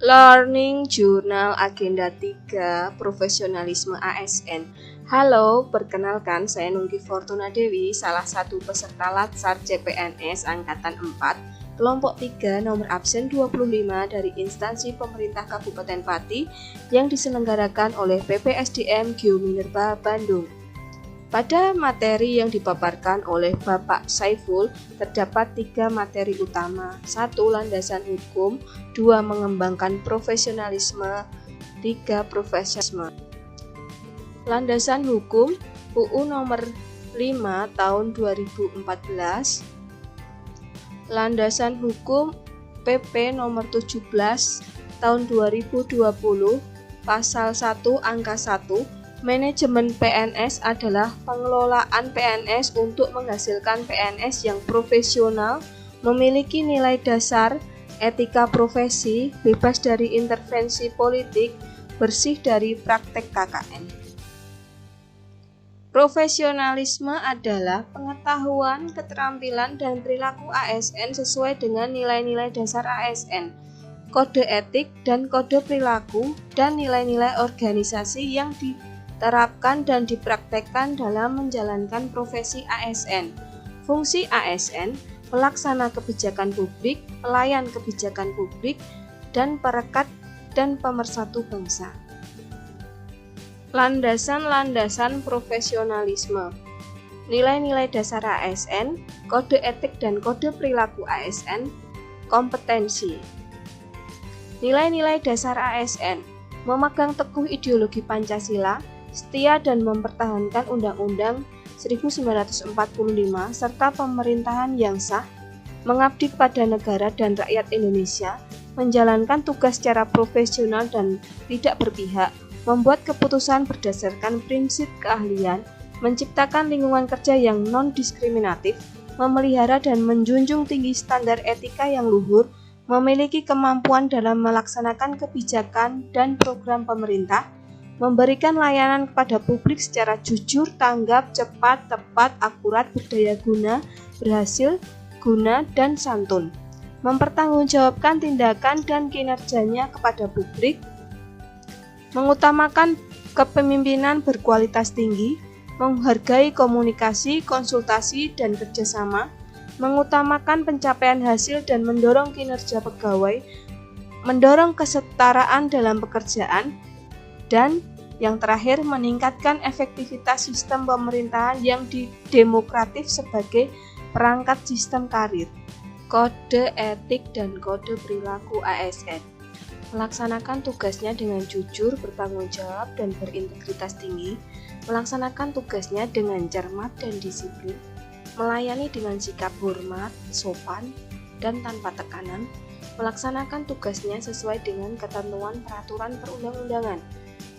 Learning Journal Agenda 3 Profesionalisme ASN. Halo, perkenalkan saya Nungki Fortuna Dewi, salah satu peserta Latsar CPNS Angkatan 4, kelompok 3 nomor absen 25 dari instansi pemerintah Kabupaten Pati yang diselenggarakan oleh PPSDM Geominerba Bandung. Pada materi yang dipaparkan oleh Bapak Saiful, terdapat 3 materi utama. 1. Landasan hukum. 2. Mengembangkan profesionalisme. 3. Profesionalisme. Landasan hukum UU nomor 5 tahun 2014. Landasan hukum PP nomor 17 tahun 2020, pasal 1 angka 1. Manajemen PNS adalah pengelolaan PNS untuk menghasilkan PNS yang profesional, memiliki nilai dasar, etika profesi, bebas dari intervensi politik, bersih dari praktek KKN. Profesionalisme adalah pengetahuan, keterampilan, dan perilaku ASN sesuai dengan nilai-nilai dasar ASN, kode etik dan kode perilaku, dan nilai-nilai organisasi yang diterapkan dan dipraktekkan dalam menjalankan profesi ASN. Fungsi ASN, pelaksana kebijakan publik, pelayan kebijakan publik, dan perekat dan pemersatu bangsa. Landasan-landasan profesionalisme. Nilai-nilai dasar ASN, kode etik dan kode perilaku ASN, kompetensi. Nilai-nilai dasar ASN, memegang teguh ideologi Pancasila, setia dan mempertahankan Undang-Undang 1945 serta pemerintahan yang sah, mengabdi pada negara dan rakyat Indonesia, menjalankan tugas secara profesional dan tidak berpihak, membuat keputusan berdasarkan prinsip keahlian, menciptakan lingkungan kerja yang non-diskriminatif, memelihara dan menjunjung tinggi standar etika yang luhur, memiliki kemampuan dalam melaksanakan kebijakan dan program pemerintah, memberikan layanan kepada publik secara jujur, tanggap, cepat, tepat, akurat, berdaya guna, berhasil, guna, dan santun. Mempertanggungjawabkan tindakan dan kinerjanya kepada publik, mengutamakan kepemimpinan berkualitas tinggi, menghargai komunikasi, konsultasi, dan kerjasama, mengutamakan pencapaian hasil dan mendorong kinerja pegawai, mendorong kesetaraan dalam pekerjaan, dan yang terakhir meningkatkan efektivitas sistem pemerintahan yang demokratif sebagai perangkat sistem karir. Kode etik dan kode perilaku ASN. Melaksanakan tugasnya dengan jujur, bertanggung jawab, dan berintegritas tinggi, melaksanakan tugasnya dengan cermat dan disiplin, melayani dengan sikap hormat, sopan, dan tanpa tekanan, melaksanakan tugasnya sesuai dengan ketentuan peraturan perundang-undangan,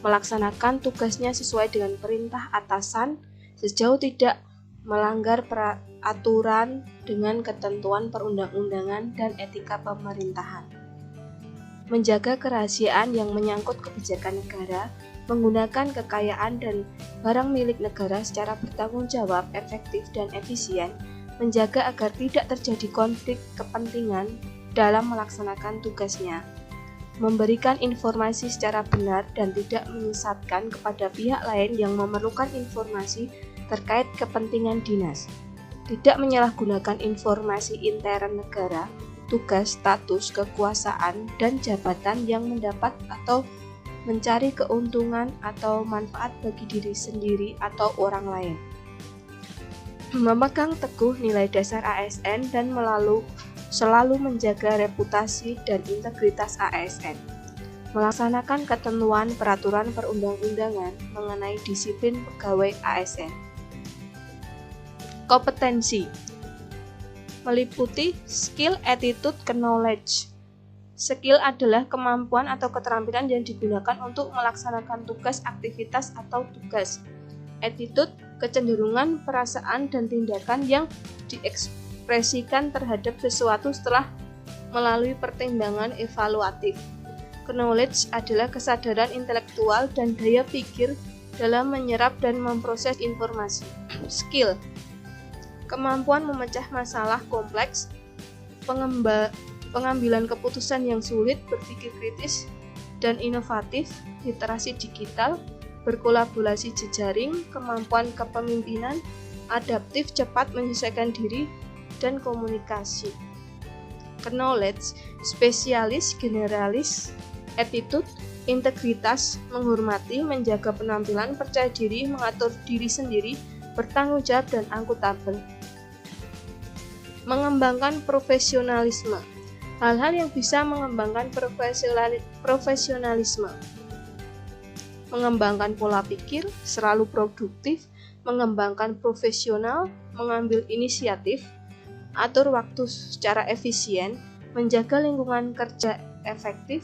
melaksanakan tugasnya sesuai dengan perintah atasan sejauh tidak melanggar peraturan dengan ketentuan perundang-undangan dan etika pemerintahan. Menjaga kerahasiaan yang menyangkut kebijakan negara, menggunakan kekayaan dan barang milik negara secara bertanggung jawab, efektif, dan efisien, menjaga agar tidak terjadi konflik kepentingan dalam melaksanakan tugasnya, memberikan informasi secara benar dan tidak menyesatkan kepada pihak lain yang memerlukan informasi terkait kepentingan dinas, tidak menyalahgunakan informasi intern negara, tugas, status, kekuasaan, dan jabatan yang mendapat atau mencari keuntungan atau manfaat bagi diri sendiri atau orang lain. Memegang teguh nilai dasar ASN dan selalu menjaga reputasi dan integritas ASN. Melaksanakan ketentuan peraturan perundang-undangan mengenai disiplin pegawai ASN. Kompetensi meliputi skill, attitude, knowledge. Skill adalah kemampuan atau keterampilan yang digunakan untuk melaksanakan tugas, aktivitas, atau tugas. Attitude, kecenderungan, perasaan, dan tindakan yang diekspresikan terhadap sesuatu setelah melalui pertimbangan evaluatif. Knowledge adalah kesadaran intelektual dan daya pikir dalam menyerap dan memproses informasi. Skill, kemampuan memecah masalah kompleks, pengambilan keputusan yang sulit, berpikir kritis dan inovatif, literasi digital, berkolaborasi jejaring, kemampuan kepemimpinan, adaptif, cepat menyesuaikan diri, dan komunikasi. Knowledge, spesialis, generalis, attitude, integritas, menghormati, menjaga penampilan, percaya diri, mengatur diri sendiri, bertanggung jawab, dan akuntabel. Mengembangkan profesionalisme. Hal-hal yang bisa mengembangkan profesionalisme. Mengembangkan pola pikir, selalu produktif, mengembangkan profesional, mengambil inisiatif, atur waktu secara efisien, menjaga lingkungan kerja efektif,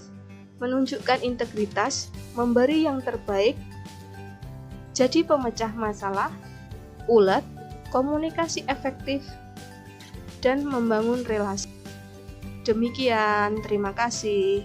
menunjukkan integritas, memberi yang terbaik, jadi pemecah masalah, ulet, komunikasi efektif, dan membangun relasi. Demikian, terima kasih.